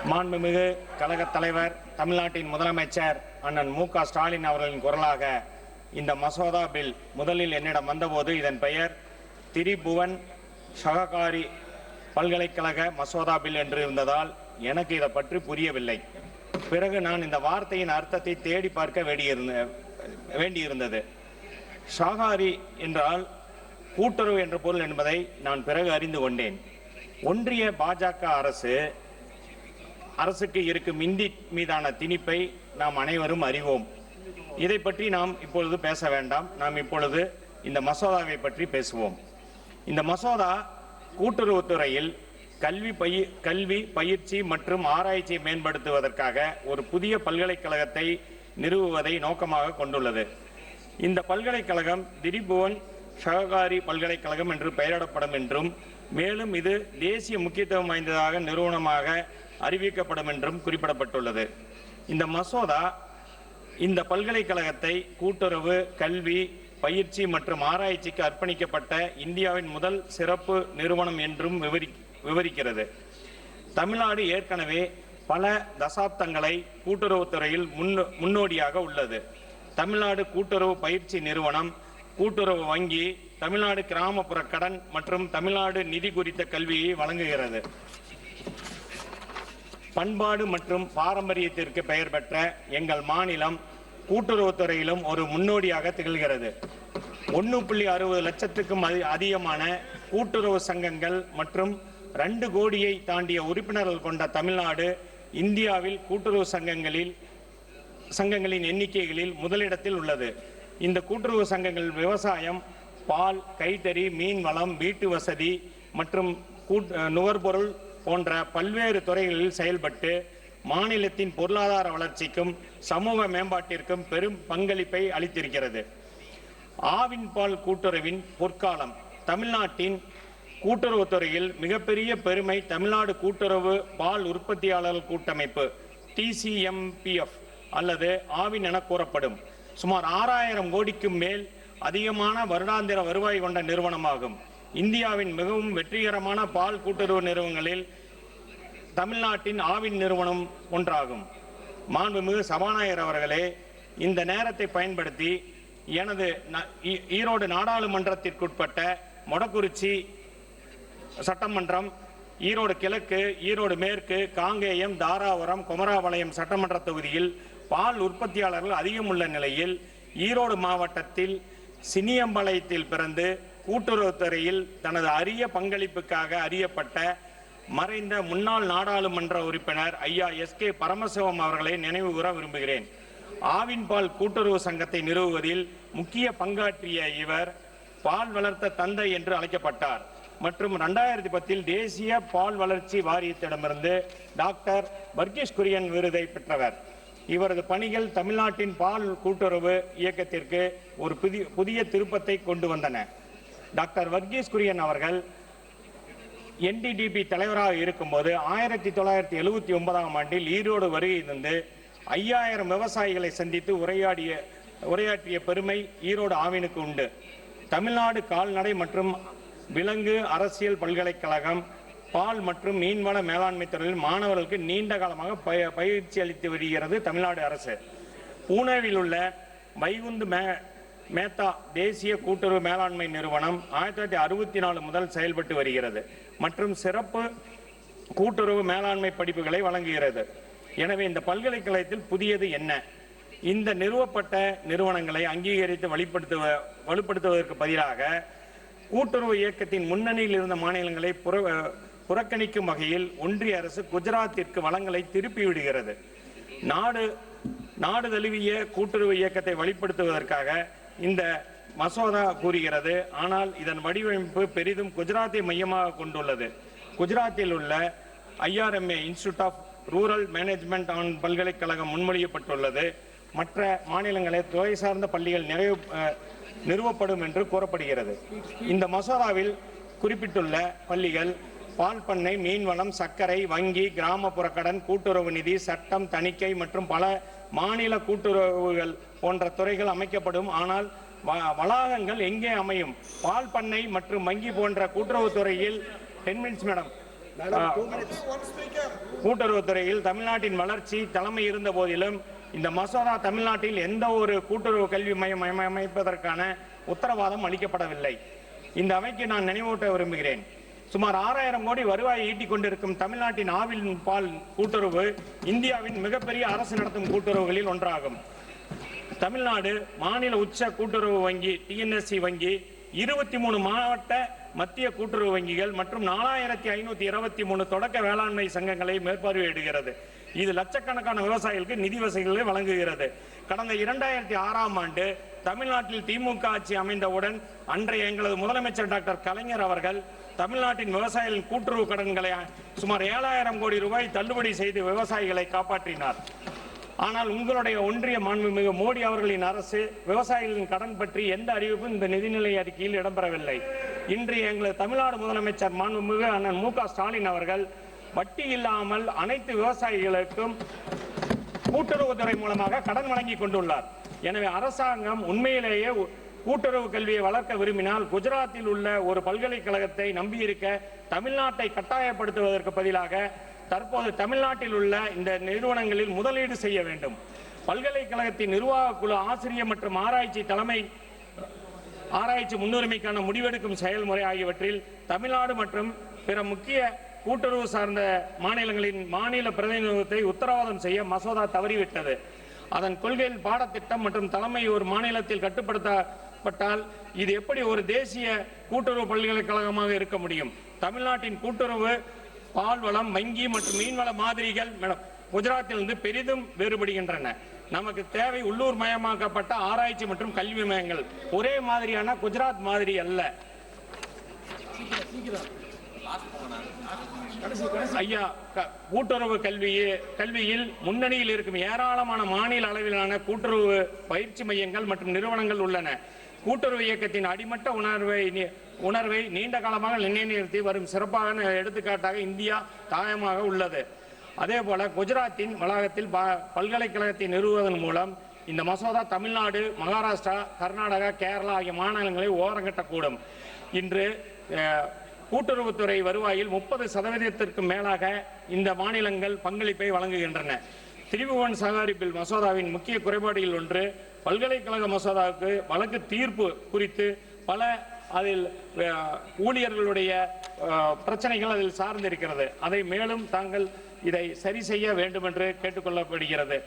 மாண்புமிகு கழகத் தலைவர், தமிழ்நாட்டின் முதலமைச்சர் அண்ணன் மு.க. ஸ்டாலின் அவர்களின் குரலாக இந்த மசோதா பில் முதலில் என்னிடம் வந்தபோது இதன் பெயர் திரிபுவன் சககாரி பல்கலைக்கழக மசோதா பில் என்று இருந்ததால் எனக்கு இதை பற்றி புரியவில்லை. பிறகு நான் இந்த வார்த்தையின் அர்த்தத்தை தேடி பார்க்க வேண்டியிருந்தது. சககாரி என்றால் கூட்டுறவு என்ற பொருள் என்பதை நான் பிறகு அறிந்து கொண்டேன். ஒன்றிய பாஜக அரசுக்கு இருக்கும் இந்தி மீதான திணிப்பை நாம் அனைவரும் அறிவோம். இதை பற்றி நாம் இப்பொழுது பேச வேண்டாம். நாம் இப்பொழுது இந்த மசோதாவை பற்றி பேசுவோம். இந்த மசோதா கூட்டுறவுத்துறையில் கல்வி பயிற்சி மற்றும் ஆராய்ச்சியை மேம்படுத்துவதற்காக ஒரு புதிய பல்கலைக்கழகத்தை நிறுவுவதை நோக்கமாக கொண்டுள்ளது. இந்த பல்கலைக்கழகம் திரிபுவன் சககாரி பல்கலைக்கழகம் என்று பெயரிடப்படும் என்றும், மேலும் இது தேசிய முக்கியத்துவம் வாய்ந்ததாக நிறுவனமாக அறிவிக்கப்படும் என்றும் குறிப்பிடப்பட்டுள்ளது. இந்த மசோதா இந்த பல்கலைக்கழகத்தை கூட்டுறவு, கல்வி, பயிற்சி மற்றும் ஆராய்ச்சிக்கு அர்ப்பணிக்கப்பட்ட இந்தியாவின் முதல் சிறப்பு நிறுவனம் என்றும் விவரிக்கிறது. தமிழ்நாடு ஏற்கனவே பல தசாப்தங்களை கூட்டுறவுத்துறையில் முன்னோடியாக உள்ளது. தமிழ்நாடு கூட்டுறவு பயிற்சி நிறுவனம், கூட்டுறவு வங்கி, தமிழ்நாடு கிராமப்புற கடன் மற்றும் தமிழ்நாடு நிதி குறித்த கல்வியை வழங்குகிறது. பண்பாடு மற்றும் பாரம்பரியத்திற்கு பெயர் பெற்ற எங்கள் மாநிலம் கூட்டுறவுத்துறையிலும் ஒரு முன்னோடியாக திகழ்கிறது. 1.60 லட்சத்துக்கும் அதிகமான கூட்டுறவு சங்கங்கள் மற்றும் 2 கோடியை தாண்டிய உறுப்பினர்கள் கொண்ட தமிழ்நாடு இந்தியாவில் கூட்டுறவு சங்கங்களின் எண்ணிக்கைகளில் முதலிடத்தில் உள்ளது. இந்த கூட்டுறவு சங்கங்கள் விவசாயம், பால், கைத்தறி, மீன் வளம், வீட்டு வசதி மற்றும் நுகர்பொருள் போன்ற பல்வேறு துறைகளில் செயல்பட்டு மாநிலத்தின் பொருளாதார வளர்ச்சிக்கும் சமூக மேம்பாட்டிற்கும் பெரும் பங்களிப்பை அளித்திருக்கிறது. ஆவின் பால் கூட்டுறவின் பொற்காலம். தமிழ்நாட்டின் கூட்டுறவுத்துறையில் மிகப்பெரிய பெருமை தமிழ்நாடு கூட்டுறவு பால் உற்பத்தியாளர்கள் கூட்டமைப்பு TCMPF அல்லது ஆவின் என கூறப்படும் சுமார் 6000 கோடிக்கும் மேல் அதிகமான வருடாந்திர வருவாய் கொண்ட நிறுவனமாகும். இந்தியாவின் மிகவும் வெற்றிகரமான பால் கூட்டுறவு நிறுவனங்களில் தமிழ்நாட்டின் ஆவின் நிறுவனம் ஒன்றாகும். மாண்புமிகு சபாநாயகர் அவர்களே, இந்த நேரத்தை பயன்படுத்தி எனது ஈரோடு நாடாளுமன்றத்திற்குட்பட்ட மொடக்குறிச்சி சட்டமன்றம், ஈரோடு கிழக்கு, ஈரோடு மேற்கு, காங்கேயம், தாராபுரம், குமராபாளையம் சட்டமன்ற தொகுதியில் பால் உற்பத்தியாளர்கள் அதிகம் உள்ள நிலையில் ஈரோடு மாவட்டத்தில் சினியம்பாளையத்தில் பிறந்து கூட்டுறவுத்துறையில் தனது அரிய பங்களிப்புக்காக அறியப்பட்ட மறைந்த முன்னாள் நாடாளுமன்ற உறுப்பினர் ஐயா SK பரமசிவம் அவர்களை நினைவு கூற விரும்புகிறேன். ஆவின் பால் கூட்டுறவு சங்கத்தை நிறுவுவதில் முக்கிய பங்காற்றிய இவர் பால் வளர்த்த தந்தை என்று அழைக்கப்பட்டார் மற்றும் 2010 தேசிய பால் வளர்ச்சி வாரியத்திடமிருந்து டாக்டர் வர்கீஸ் குரியன் விருதை பெற்றவர். இவரது பணிகள் தமிழ்நாட்டின் பால் கூட்டுறவு இயக்கத்திற்கு ஒரு புதிய திருப்பத்தை கொண்டு வந்தன. டாக்டர் வர்கீஸ் குரியன் அவர்கள் NDDP தலைவராக இருக்கும்போது 1979ஆம் ஆண்டில் ஈரோடு வருகை தந்து 5000 விவசாயிகளை சந்தித்து உரையாற்றிய பெருமை ஈரோடு ஆவினுக்கு உண்டு. தமிழ்நாடு கால்நடை மற்றும் விலங்கு அரசியல் பல்கலைக்கழகம் பால் மற்றும் மீன்வள மேலாண்மை துறையில் மாணவர்களுக்கு நீண்ட காலமாக பயிற்சி அளித்து வருகிறது தமிழ்நாடு அரசு. பூனேவில் உள்ள வைகுந்து மேத்தா தேசிய கூட்டுறவு மேலாண்மை நிறுவனம் 1964 முதல் செயல்பட்டு வருகிறது மற்றும் சிறப்பு கூட்டுறவு மேலாண்மை படிப்புகளை வழங்குகிறது. எனவே இந்த பல்கலைக்கழகத்தில் புதியது என்ன? இந்த நிறுவப்பட்ட நிறுவனங்களை அங்கீகரித்து வலுப்படுத்துவதற்கு பதிலாக கூட்டுறவு இயக்கத்தின் முன்னணியில் இருந்த மாநிலங்களை புறக்கணிக்கும் வகையில் ஒன்றிய அரசு குஜராத்திற்கு வளங்களை திருப்பிவிடுகிறது. நாடு தழுவிய கூட்டுறவு இயக்கத்தை வலுப்படுத்துவதற்காக இந்த மசோதா கூறுகிறது. ஆனால் இதன் வடிவமைப்பு பெரிதும் குஜராத்தை மையமாக கொண்டுள்ளது. குஜராத்தில் உள்ள IRMA institute of rural management பல்கலைக்கழகம் முன்மொழியப்பட்டுள்ளது. மற்ற மாநிலங்களில் துறை சார்ந்த பள்ளிகள் நிறுவப்படும் என்று கூறப்படுகிறது. இந்த மசோதாவில் குறிப்பிட்டுள்ள பள்ளிகள் பால் பண்ணை, மீன்வளம், சர்க்கரை, வங்கி, கிராமப்புற கடன், கூட்டுறவு நிதி, சட்டம், தணிக்கை மற்றும் பல மாநில கூட்டுறவுகள் போன்ற துறைகள் அமைக்கப்படும். ஆனால் வளாகங்கள் எங்கே அமையும்? பால் பண்ணை மற்றும் வங்கி போன்ற கூட்டுறவுத்துறையில் 10 மினிட்ஸ் மேடம் கூட்டுறவுத்துறையில் தமிழ்நாட்டின் வளர்ச்சி தலைமை இருந்த போதிலும் இந்த மசோதா தமிழ்நாட்டில் எந்த ஒரு கூட்டுறவு கல்வி மையம் அமைப்பதற்கான உத்தரவாதம் அளிக்கப்படவில்லை. இந்த அவைக்கு நான் நினைவூட்ட விரும்புகிறேன். சுமார் 6000 கோடி வருவாயை ஈட்டிக் கொண்டிருக்கும் தமிழ்நாட்டின் ஆவின் பால் கூட்டுறவு இந்தியாவின் மிகப்பெரிய அரசு நடத்தும் கூட்டுறவுகளில் ஒன்றாகும். தமிழ்நாடு மாநில உச்ச கூட்டுறவு வங்கி TNSC வங்கி 23 மாவட்ட மத்திய கூட்டுறவு வங்கிகள் மற்றும் 4523 தொடக்க வேளாண்மை சங்கங்களை மேற்பார்வையிடுகிறது. இது லட்சக்கணக்கான விவசாயிகளுக்கு நிதி வசதிகளை வழங்குகிறது. கடந்த 2006ஆம் ஆண்டு தமிழ்நாட்டில் திமுக ஆட்சி அமைந்தவுடன் அன்றைய எங்களது முதலமைச்சர் டாக்டர் கலைஞர் அவர்கள் தமிழ்நாட்டின் விவசாயிகளின் கூட்டுறவு கடன்களை சுமார் 7000 கோடி ரூபாய் தள்ளுபடி செய்து விவசாயிகளை காப்பாற்றினார். ஆனால் உங்களுடைய ஒன்றிய மாண்புமிகு மோடி அவர்களின் அரசு விவசாயிகளின் கடன் பற்றி எந்த அறிவிப்பும் இந்த நிதிநிலை அறிக்கையில் இடம்பெறவில்லை. இன்று எங்களது தமிழ்நாடு முதலமைச்சர் மாண்புமிகு அண்ணன் மு க ஸ்டாலின் அவர்கள் வட்டி இல்லாமல் அனைத்து விவசாயிகளுக்கும் கூட்டுறவுத்துறை மூலமாக கடன் வழங்கி கொண்டுள்ளார். எனவே அரசாங்கம் உண்மையிலேயே கூட்டுறவு கல்வியை வளர்க்க விரும்பினால் குஜராத்தில் உள்ள ஒரு பல்கலைக்கழகத்தை நம்பியிருக்க தமிழ்நாட்டை கட்டாயப்படுத்துவதற்கு பதிலாக தற்போது தமிழ்நாட்டில் உள்ள இந்த நிறுவனங்களில் முதலீடு செய்ய வேண்டும். பல்கலைக்கழகத்தின் நிர்வாக குழு ஆசிரியர் மற்றும் ஆராய்ச்சி முன்னுரிமைக்கான முடிவெடுக்கும் செயல்முறை ஆகியவற்றில் தமிழ்நாடு மற்றும் பிற முக்கிய கூட்டுறவு சார்ந்த மாநிலங்களின் மாநில பிரதிநிதித்துவத்தை உத்தரவாதம் செய்ய மசோதா தவறிவிட்டது. அதன் கொள்கையில் பாடத்திட்டம் மற்றும் தலைமை ஒரு மாநிலத்தில் கட்டுப்படுத்தப்பட்டால் இது எப்படி ஒரு தேசிய கூட்டுறவு பல்கலைக்கழகமாக இருக்க முடியும்? தமிழ்நாட்டின் கூட்டுறவு பால்வளம் வங்கி மற்றும் மீன்வள மாதிரிகள் குஜராத்திலிருந்து பெரிதும் வேறுபடுகின்றன. நமக்கு தேவை உள்ளூர் மயமாக்கப்பட்ட ஆராய்ச்சி மற்றும் கல்வி மையங்கள். ஒரே மாதிரியான குஜராத் மாதிரி அல்ல. ஐயா, கூட்டுறவு கல்வியில் முன்னணியில் இருக்கும் ஏராளமான மாநில அளவிலான கூட்டுறவு பயிற்சி மையங்கள் மற்றும் நிறுவனங்கள் உள்ளன. கூட்டுறவு இயக்கத்தின் அடிமட்ட உணர்வை நீண்ட காலமாக நிலைநிறுத்தி வரும் சிறப்பான எடுத்துக்காட்டாக இந்தியா தாயமாக உள்ளது. அதே போல குஜராத்தின் வளாகத்தில் பல்கலைக்கழகத்தை நிறுவுவதன் மூலம் இந்த மசோதா தமிழ்நாடு, மகாராஷ்டிரா, கர்நாடகா, கேரளா ஆகிய மாநிலங்களை ஓரங்கட்டக்கூடும். இன்று கூட்டுறவுத்துறை வருவாயில் 30% மேலாக இந்த மாநிலங்கள் பங்களிப்பை வழங்குகின்றன. திரிபுவன் சஹகாரி பில் மசோதாவின் முக்கிய குறைபாடுகள் ஒன்று பல்கலைக்கழக மசோதாவுக்கு வழக்கு தீர்ப்பு குறித்து பல அதில் ஊழியர்களுடைய பிரச்சனைகள் அதில் சார்ந்திருக்கிறது. அதை மேலும் தாங்கள் இதை சரி செய்ய வேண்டும் என்று கேட்டுக்கொள்ளப்படுகிறது.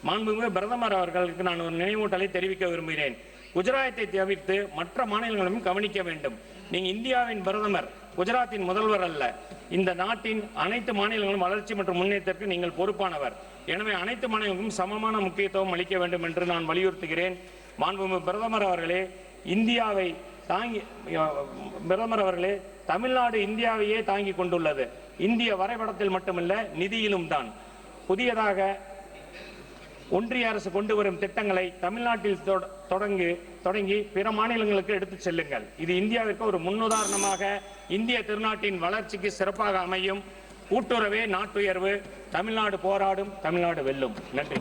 மாண்புமிகு பிரதமர் அவர்களுக்கு நான் ஒரு நினைவூட்டலை தெரிவிக்க விரும்புகிறேன். குஜராத்தை தவிர்த்து மற்ற மாநிலங்களும் கவனிக்க வேண்டும். நீங்க இந்தியாவின் பிரதமர், குஜராத்தின் முதல்வர் அல்ல. இந்த நாட்டின் அனைத்து மாநிலங்களும் வளர்ச்சி மற்றும் முன்னேற்றத்திற்கு நீங்கள் பொறுப்பானவர். எனவே அனைத்து மாநிலங்களுக்கும் சமமான முக்கியத்துவம் அளிக்க வேண்டும் என்று நான் வலியுறுத்துகிறேன். மாண்புமிகு பிரதமர் அவர்களே, பிரதமர் அவர்களே, தமிழ்நாடு இந்தியாவையே தாங்கி கொண்டுள்ளது. இந்திய வரைபடத்தில் மட்டுமல்ல, நிதியிலும் தான். புதியதாக ஒன்றிய அரசு கொண்டு வரும் திட்டங்களை தமிழ்நாட்டில் தொடங்கி பிற மாநிலங்களுக்கு எடுத்துச் செல்லுங்கள். இது இந்தியாவிற்கு ஒரு முன்னுதாரணமாக இந்திய திருநாட்டின் வளர்ச்சிக்கு சிறப்பாக அமையும். கூட்டுறவே நாட்டுயர்வு. தமிழ்நாடு போராடும், தமிழ்நாடு வெல்லும். நன்றி.